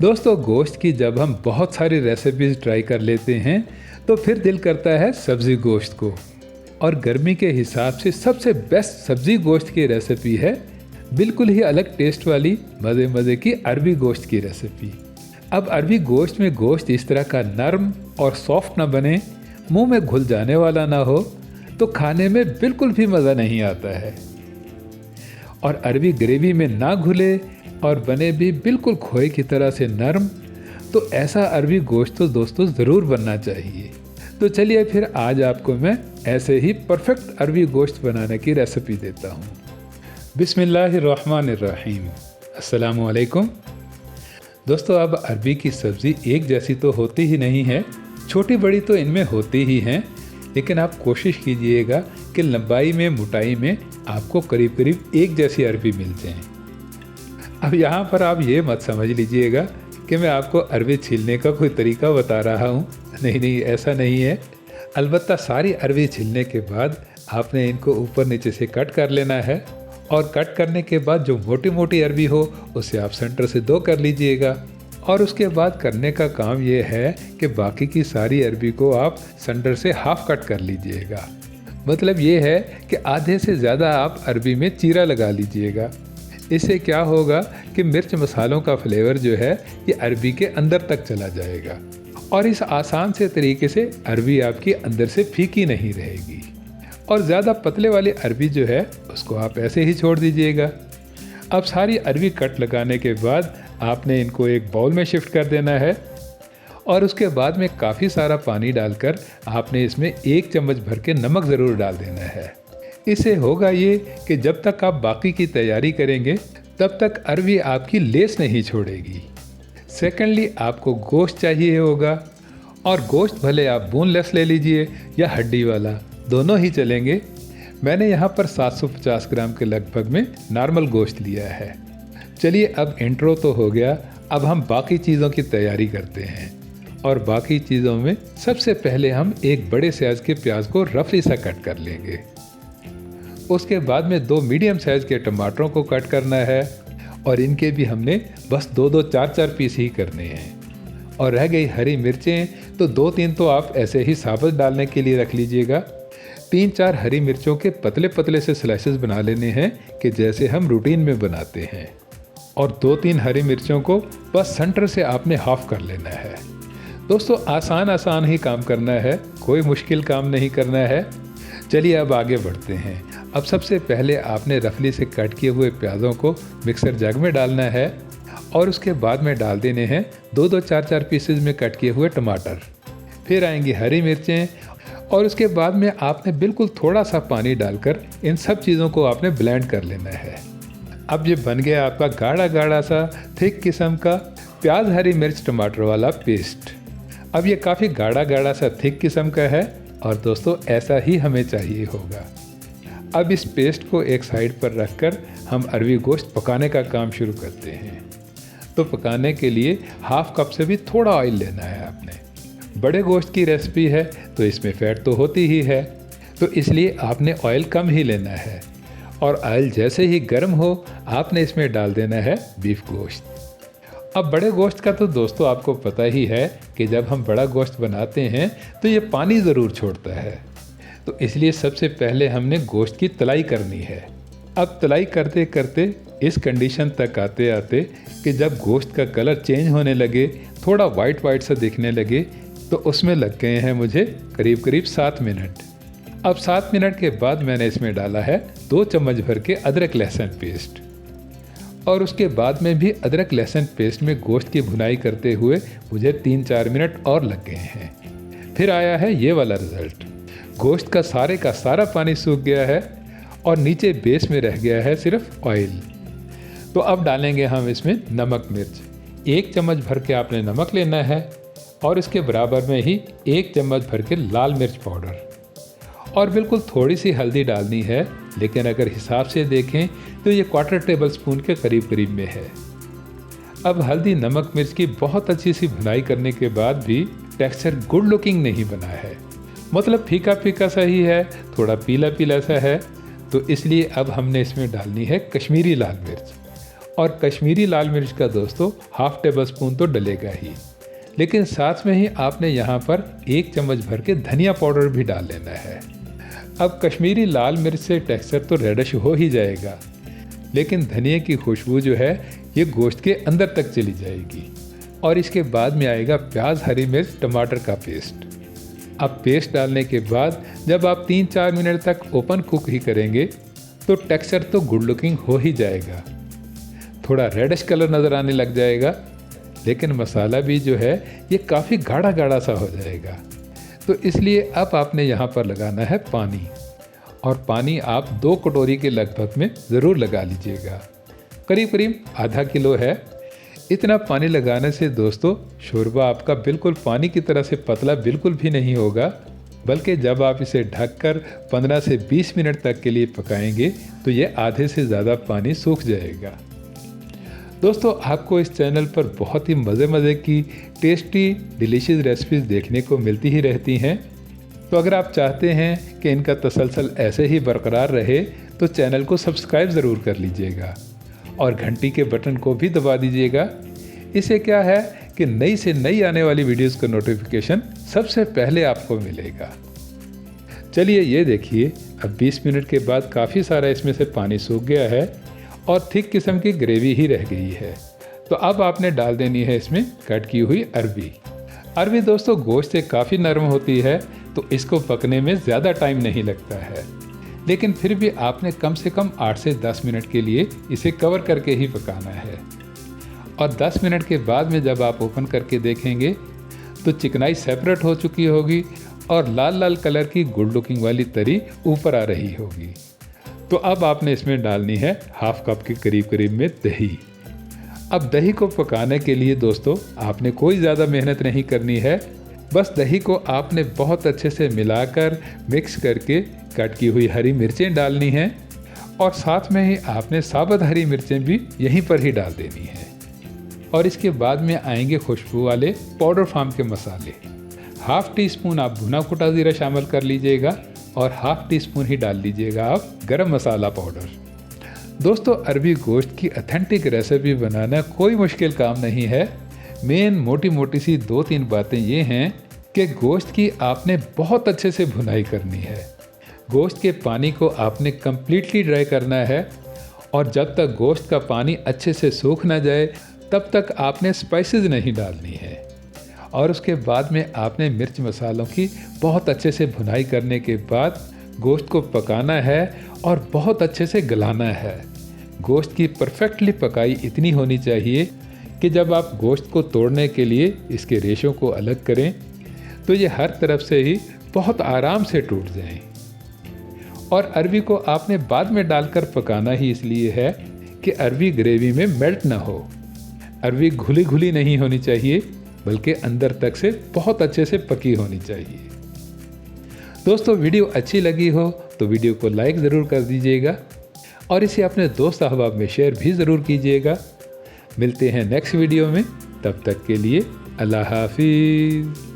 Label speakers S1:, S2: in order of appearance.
S1: दोस्तों, गोश्त की जब हम बहुत सारी रेसिपीज़ ट्राई कर लेते हैं तो फिर दिल करता है सब्ज़ी गोश्त को। और गर्मी के हिसाब से सबसे बेस्ट सब्ज़ी गोश्त की रेसिपी है बिल्कुल ही अलग टेस्ट वाली मज़े मज़े की अरबी गोश्त की रेसिपी। अब अरबी गोश्त में गोश्त इस तरह का नरम और सॉफ्ट ना बने, मुंह में घुल जाने वाला ना हो, तो खाने में बिल्कुल भी मज़ा नहीं आता है। और अरबी ग्रेवी में ना घुले और बने भी बिल्कुल खोए की तरह से नरम, तो ऐसा अरबी गोश्त तो दोस्तों ज़रूर बनना चाहिए। तो चलिए फिर आज आपको मैं ऐसे ही परफेक्ट अरबी गोश्त बनाने की रेसिपी देता हूँ। बिस्मिल्लाहिर्रहमानिर्रहीम। अस्सलामु अलैकुम। दोस्तों, अब अरबी की सब्ज़ी एक जैसी तो होती ही नहीं है, छोटी बड़ी तो इनमें होती ही हैं, लेकिन आप कोशिश कीजिएगा कि लंबाई में मोटाई में आपको करीब करीब एक जैसी अरबी मिल जाए। अब यहाँ पर आप ये मत समझ लीजिएगा कि मैं आपको अरबी छीलने का कोई तरीका बता रहा हूँ। नहीं, ऐसा नहीं है। अलबत्ता सारी अरबी छीलने के बाद आपने इनको ऊपर नीचे से कट कर लेना है, और कट करने के बाद जो मोटी मोटी अरबी हो उसे आप सेंटर से 2 कर लीजिएगा। और उसके बाद करने का काम ये है कि बाकी की सारी अरबी को आप सेंटर से हाफ कट कर लीजिएगा। मतलब ये है कि आधे से ज़्यादा आप अरबी में चीरा लगा लीजिएगा। इससे क्या होगा कि मिर्च मसालों का फ्लेवर जो है ये अरबी के अंदर तक चला जाएगा, और इस आसान से तरीके से अरबी आपकी अंदर से फीकी नहीं रहेगी। और ज़्यादा पतले वाली अरबी जो है उसको आप ऐसे ही छोड़ दीजिएगा। अब सारी अरबी कट लगाने के बाद आपने इनको एक बाउल में शिफ्ट कर देना है, और उसके बाद में काफ़ी सारा पानी डालकर आपने इसमें 1 चम्मच भर के नमक ज़रूर डाल देना है। इससे होगा ये कि जब तक आप बाकी की तैयारी करेंगे तब तक अरबी आपकी लेस नहीं छोड़ेगी। सेकेंडली, आपको गोश्त चाहिए होगा, और गोश्त भले आप बोनलेस ले लीजिए या हड्डी वाला, दोनों ही चलेंगे। मैंने यहाँ पर 750 ग्राम के लगभग में नॉर्मल गोश्त लिया है। चलिए, अब इंट्रो तो हो गया, अब हम बाकी चीज़ों की तैयारी करते हैं। और बाकी चीज़ों में सबसे पहले हम एक बड़े साइज़ के प्याज को रफली सा कट कर लेंगे। उसके बाद में 2 मीडियम साइज़ के टमाटरों को कट करना है, और इनके भी हमने बस 2-2, 4-4 पीस ही करने हैं। और रह गई हरी मिर्चें, तो 2-3 तो आप ऐसे ही साबुत डालने के लिए रख लीजिएगा। 3-4 हरी मिर्चों के पतले पतले से स्लाइसेस बना लेने हैं कि जैसे हम रूटीन में बनाते हैं। और 2-3 हरी मिर्चों को बस सेंटर से आपने हाफ कर लेना है। दोस्तों, आसान ही काम करना है, कोई मुश्किल काम नहीं करना है। चलिए अब आगे बढ़ते हैं। अब सबसे पहले आपने रफली से कट किए हुए प्याज़ों को मिक्सर जग में डालना है, और उसके बाद में डाल देने हैं 2-2, 4-4 पीसेज में कट किए हुए टमाटर। फिर आएंगी हरी मिर्चें, और उसके बाद में आपने बिल्कुल थोड़ा सा पानी डालकर इन सब चीज़ों को आपने ब्लेंड कर लेना है। अब ये बन गया आपका गाढ़ा गाढ़ा सा थिक किस्म का प्याज हरी मिर्च टमाटर वाला पेस्ट। अब ये काफ़ी गाढ़ा गाढ़ा सा थिक किस्म का है, और दोस्तों ऐसा ही हमें चाहिए होगा। अब इस पेस्ट को एक साइड पर रखकर हम अरबी गोश्त पकाने का काम शुरू करते हैं। तो पकाने के लिए हाफ कप से भी थोड़ा ऑयल लेना है आपने। बड़े गोश्त की रेसिपी है तो इसमें फ़ैट तो होती ही है, तो इसलिए आपने ऑयल कम ही लेना है। और ऑयल जैसे ही गर्म हो आपने इसमें डाल देना है बीफ गोश्त। अब बड़े गोश्त का तो दोस्तों आपको पता ही है कि जब हम बड़ा गोश्त बनाते हैं तो ये पानी ज़रूर छोड़ता है, तो इसलिए सबसे पहले हमने गोश्त की तलाई करनी है। अब तलाई करते करते इस कंडीशन तक आते आते कि जब गोश्त का कलर चेंज होने लगे, थोड़ा वाइट सा दिखने लगे, तो उसमें लग गए हैं मुझे करीब करीब 7 मिनट। अब 7 मिनट के बाद मैंने इसमें डाला है 2 चम्मच भर के अदरक लहसुन पेस्ट, और उसके बाद में भी अदरक लहसुन पेस्ट में गोश्त की भुनाई करते हुए मुझे 3-4 मिनट और लग गए हैं। फिर आया है ये वाला रिज़ल्ट। गोश्त का सारा पानी सूख गया है, और नीचे बेस में रह गया है सिर्फ ऑयल। तो अब डालेंगे हम इसमें नमक मिर्च। 1 चम्मच भर के आपने नमक लेना है, और इसके बराबर में ही 1 चम्मच भर के लाल मिर्च पाउडर, और बिल्कुल थोड़ी सी हल्दी डालनी है, लेकिन अगर हिसाब से देखें तो ये 1/4 टेबल स्पून के करीब में है। अब हल्दी नमक मिर्च की बहुत अच्छी सी भुनाई करने के बाद भी टेक्सचर गुड लुकिंग नहीं बना है, मतलब फीका फीका सा ही है, थोड़ा पीला पीला सा है। तो इसलिए अब हमने इसमें डालनी है कश्मीरी लाल मिर्च, और कश्मीरी लाल मिर्च का दोस्तों 1/2 टेबल स्पून तो डलेगा ही, लेकिन साथ में ही आपने यहाँ पर 1 चम्मच भर के धनिया पाउडर भी डाल लेना है। अब कश्मीरी लाल मिर्च से टेक्सचर तो रेडिश हो ही जाएगा, लेकिन धनिया की खुशबू जो है ये गोश्त के अंदर तक चली जाएगी। और इसके बाद में आएगा प्याज, हरी मिर्च, टमाटर का पेस्ट। अब पेस्ट डालने के बाद जब आप 3-4 मिनट तक ओपन कुक ही करेंगे तो टेक्सचर तो गुड लुकिंग हो ही जाएगा। थोड़ा रेडिश कलर नज़र आने लग जाएगा, लेकिन मसाला भी जो है ये काफ़ी गाढ़ा गाढ़ा सा हो जाएगा। तो इसलिए अब आपने यहाँ पर लगाना है पानी, और पानी आप 2 कटोरी के लगभग में ज़रूर लगा लीजिएगा। करीब करीब आधा किलो है। इतना पानी लगाने से दोस्तों शोरबा आपका बिल्कुल पानी की तरह से पतला बिल्कुल भी नहीं होगा, बल्कि जब आप इसे ढककर 15 से 20 मिनट तक के लिए पकाएंगे तो ये आधे से ज़्यादा पानी सूख जाएगा। दोस्तों आपको इस चैनल पर बहुत ही मज़े की टेस्टी डिलीशियस रेसिपीज़ देखने को मिलती ही रहती हैं। तो अगर आप चाहते हैं कि इनका तसलसल ऐसे ही बरकरार रहे तो चैनल को सब्सक्राइब ज़रूर कर लीजिएगा और घंटी के बटन को भी दबा दीजिएगा। इससे क्या है कि नई से नई आने वाली वीडियोस का नोटिफिकेशन सबसे पहले आपको मिलेगा। चलिए ये देखिए, अब 20 मिनट के बाद काफ़ी सारा इसमें से पानी सूख गया है और थिक किस्म की ग्रेवी ही रह गई है। तो अब आपने डाल देनी है इसमें कट की हुई अरबी। अरबी दोस्तों गोश्त से काफ़ी नरम होती है, तो इसको पकने में ज़्यादा टाइम नहीं लगता है, लेकिन फिर भी आपने कम से कम 8 से 10 मिनट के लिए इसे कवर करके ही पकाना है। और 10 मिनट के बाद में जब आप ओपन करके देखेंगे तो चिकनाई सेपरेट हो चुकी होगी और लाल लाल कलर की गुड लुकिंग वाली तरी ऊपर आ रही होगी। तो अब आपने इसमें डालनी है 1/2 कप के करीब में दही। अब दही को पकाने के लिए दोस्तों आपने कोई ज़्यादा मेहनत नहीं करनी है, बस दही को आपने बहुत अच्छे से मिलाकर मिक्स करके कट की हुई हरी मिर्चें डालनी हैं और साथ में ही आपने साबुत हरी मिर्चें भी यहीं पर ही डाल देनी है। और इसके बाद में आएंगे खुशबू वाले पाउडर फार्म के मसाले। 1/2 टीस्पून आप भुना कुटा ज़ीरा शामिल कर लीजिएगा और 1/2 टीस्पून ही डाल लीजिएगा आप गरम मसाला पाउडर। दोस्तों अरबी गोश्त की ऑथेंटिक रेसिपी बनाना कोई मुश्किल काम नहीं है। मेन मोटी सी 2-3 बातें ये हैं कि गोश्त की आपने बहुत अच्छे से भुनाई करनी है। गोश्त के पानी को आपने कम्प्लीटली ड्राई करना है और जब तक गोश्त का पानी अच्छे से सूख ना जाए तब तक आपने स्पाइसेस नहीं डालनी है। और उसके बाद में आपने मिर्च मसालों की बहुत अच्छे से भुनाई करने के बाद गोश्त को पकाना है और बहुत अच्छे से गलाना है। गोश्त की परफेक्टली पकाई इतनी होनी चाहिए कि जब आप गोश्त को तोड़ने के लिए इसके रेशों को अलग करें तो ये हर तरफ से ही बहुत आराम से टूट जाएं। और अरबी को आपने बाद में डालकर पकाना ही इसलिए है कि अरबी ग्रेवी में मेल्ट ना हो। अरबी घुली घुली नहीं होनी चाहिए, बल्कि अंदर तक से बहुत अच्छे से पकी होनी चाहिए। दोस्तों वीडियो अच्छी लगी हो तो वीडियो को लाइक ज़रूर कर दीजिएगा और इसे अपने दोस्त अहबाब में शेयर भी ज़रूर कीजिएगा। मिलते हैं नेक्स्ट वीडियो में, तब तक के लिए अल्लाह हाफिज़।